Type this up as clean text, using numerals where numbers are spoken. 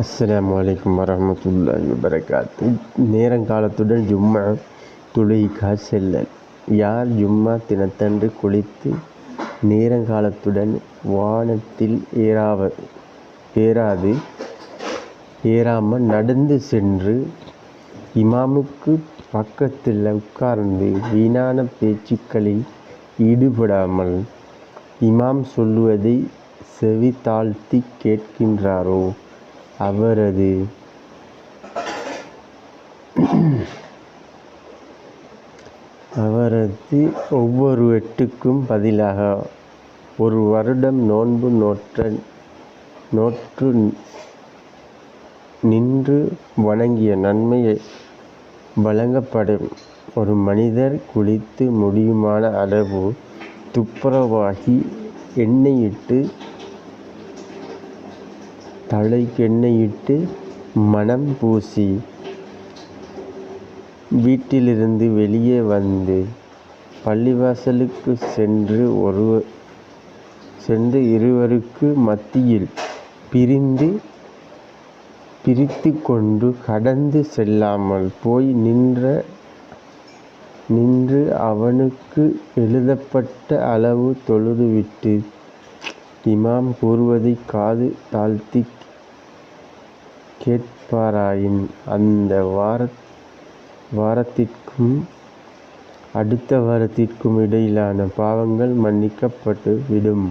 அஸ்ஸலாமு அலைக்கும் வரஹ்மத்துல்லாஹி வபரகாத்து. நேரங்காலத்துடன் ஜும்மா தொழுகைக்கு செல்லல். யார் ஜும்மா தினத்தன்று குளித்து நேரங்காலத்துடன் வானத்தில் ஏறாமல் நடந்து சென்று இமாமுக்கு பக்கத்தில் உட்கார்ந்து வீணான பேச்சுக்களில் ஈடுபடாமல் இமாம் சொல்லுவதை செவி தாழ்த்தி கேட்கின்றாரோ அவரது ஒவ்வொரு எட்டுக்கும் பதிலாக ஒரு வருடம் நோன்பு நோற்று நின்று வணங்கிய நன்மை வழங்கப்படும். ஒரு மனிதர் குளித்து முடியுமான அளவு துப்புரவாகி தலைக்கெண்ணெயிட்டு மணம் பூசி வீட்டிலிருந்து வெளியே வந்து பள்ளிவாசலுக்கு சென்று இருவருக்கு மத்தியில் பிரித்து கொண்டு கடந்து செல்லாமல் போய் நின்று அவனுக்கு எழுதப்பட்ட அளவு தொழுதுவிட்டு இமாம் கூறுவதை காது தாழ்த்தி கேட்பாராயின் அந்த வாரத்திற்கும் அடுத்த வாரத்திற்கும் இடையிலான பாவங்கள் மன்னிக்கப்பட்டு விடும்.